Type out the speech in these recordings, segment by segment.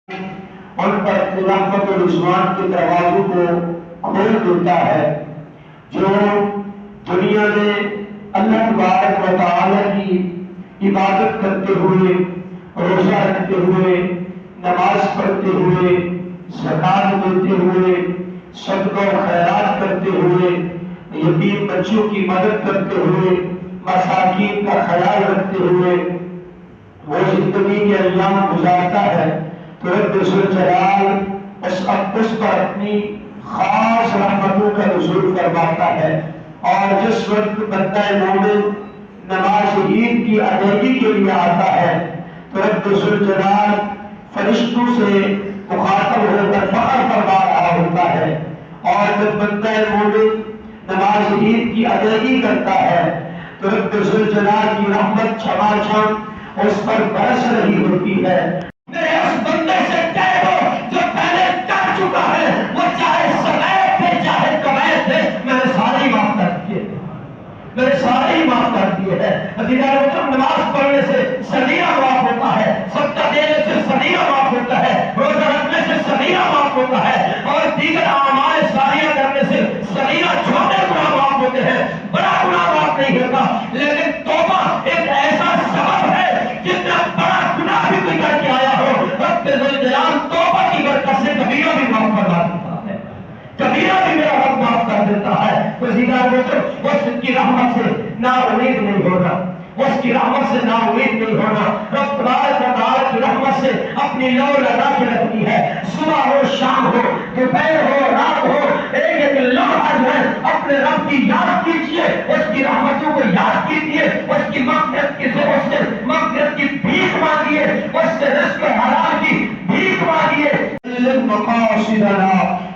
ان پر رحمت و رضوان کے دروازوں کو کھول دیتا ہے۔ جو دنیا میں اللہ تبارک و تعالی کی عبادت کرتے ہوئے، روزہ رکھتے ہوئے، نماز پڑھتے ہوئے، زکات دیتے ہوئے، صدقہ و خیرات کرتے ہوئے، یتیم بچوں کی مدد کرتے ہوئے، مساکین کا خیال رکھتے ہوئے وہ زندگی کے ایام گزارتا ہے، تو رب ذوالجلال اس پر اپنی خاص رحمتوں کا نزول فرماتا ہے۔ اور جس وقت بندہ مومن نماز عید کی ادائیگی کے لیے آتا ہے تو رب ذوالجلال فرشتوں سے مخاطب ہو کر فخر فرما رہا ہوتا ہے، اور جب بندہ مومن نماز عید کی ادائیگی کرتا ہے تو رب ذوالجلال کی رحمت چھماچھم اس پر برس رہی ہوتی ہے۔ میرے اس بندے سے کہہ دو جو پہلے کر چکا ہے، وہ چاہے سمیت تھے چاہے کمیت تھے، میں نے سارے معاف کر دیے، میں نے سارے معاف کر دیے ہیں۔ عزیزان نماز پڑھنے سے صغیرہ معاف ہوتا ہے، صدقہ دینے سے صغیرہ معاف ہوتا ہے، روزہ رکھنے سے صغیرہ معاف ہوتا ہے، اور دیگر اعمال صالحہ کرنے سے صغیرہ چھوٹے گناہ معاف ہوتے ہیں، بڑا گناہ معاف نہیں ہوتا۔ لیکن توبہ ایک ایسا سبب ہے، جتنا بڑا گناہ بھی کوئی کر کے آیا ہو، رب ذوالجلال توبہ کی برکت سے کبیرہ بھی معاف کروا دیتا ہے، کبیرہ بھی میرا رب معاف کر دیتا ہے۔ تو اس کی رحمت سے نا امید نہیں ہونا، اس کی رحمت سے نا امید نہیں ہونا۔ رب تبارک و تعالی کی رحمت سے اپنی لو لگا کے رکھتی ہے، صبح ہو شام ہو دوپہر ہو رات ہو، ایک ایک لمحہ جو ہے اپنے رب کی یاد کیجیے، اس کی رحمتوں کو یاد کیجیے، اس کی مغفرت کی ضرورت سے مغفرت کی بھیک مانگیے، اس سے رزق حلال کی بھیک مانگیے۔ مقاصدنا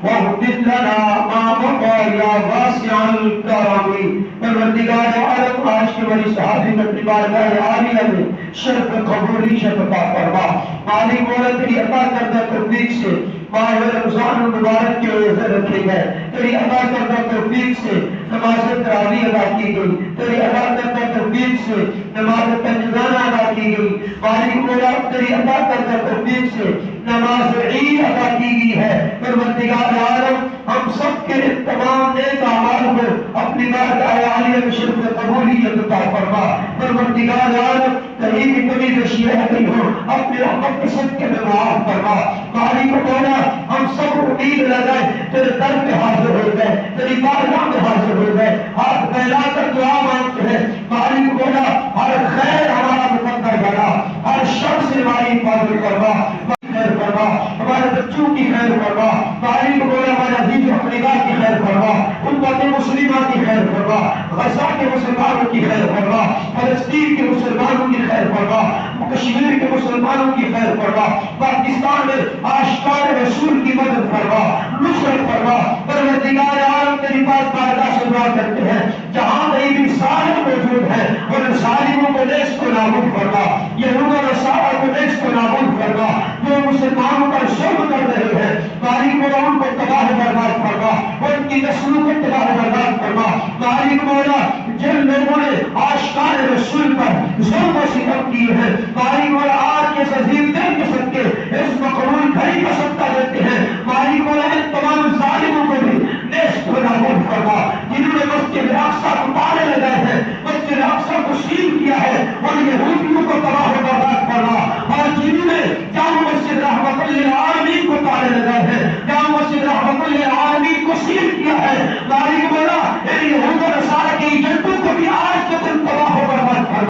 واغفر لنا ما مضى يا واسع الكرم۔ پروردگار عالم آج کے بڑی صحابی کی بارگاہ عالیہ میں شرف قبولیت عطا فرما۔ مالک مولا تیری عطا کردہ توفیق سے ماہ رمضان المبارک کے روزے رکھے گئے، تیری عطا کردہ توفیق سے نماز تراویح ادا کی گئی، تیری عطا کردہ توفیق سے نماز تہجد ادا کی گئی، مالک مولا تیری عطا کردہ توفیق سے نماز عید ادا کی گئی ہے۔ پروردگار عالم ہم سب کے تمام نیک اعمال کو اپنی بارگاہ عالیہ میں شرف قبولیت عطا فرما۔ پروردگار عالم کہیں بھی کمی بیشی رہ گئی ہو اپنی رحمت کے صدقے میں معاف فرما۔ مالک مولا ہم سب امید لگائے تیرے در پہ حاضر ہو گئے، تیری بارگاہ میں حاضر ہو گئے، ہاتھ پھیلا کر دعا مانگتے ہیں۔ مالک مولا ہر خیر ہمارا مقدر بنا، ہر شر سے ہماری حفاظت فرما، خیر فرما، ہمارے بچوں کی خیر فرما، مالک مولا ہمارے عزیز اقربا کی خیر فرما، امت مسلمہ کی خیر فرما، غزہ کے مسلمانوں کی خیر فرما، فلسطین کے مسلمانوں کی خیر فرما، کشمیر کے مسلمانوں کی خیر فرما، پاکستان میں عاشقان رسول کی مدد فرما، نصرت فرما۔ پروردگار عالم تیری پاک بارگاہ سے دعا کرتے ہیں، جہاں کہیں بھی ظالم موجود ہے ان ظالموں کو نیست و نابود فرما، یہود و نصارہ کو نیست و نابود فرما، جو مسلمانوں پر ظلم کر رہے ہیں مالک مولا ان کو تباہ برباد فرما، ان کی نسلوں کو تباہ برباد فرما۔ مالک مولا جن لوگوں نے عاشقان رسول پر ظلم و ستم کیے ہیں مالک مولا آج کے عظیم دن کے صدقے اس مقبول گھڑی کا صدقہ دیتے ہیں، مالک مولا ان تمام ظالموں کو بھی نیست و نابود فرما، جنہوں نے مسجد اقصی کو تالے لگائے ہیں، مسجد اقصی کو سیل کیا ہے، اور یہودیوں کو تباہ و برباد فرما، اور جنہوں نے جامع مسجد رحمت للعالمین کو تالے لگائے ہیں، جامع مسجد رحمت للعالمین کو سیل کیا ہے، مالک مولا ان یہود و نصارہ کے ایجنٹوں کو بھی آج کے دن تباہ و برباد فرما۔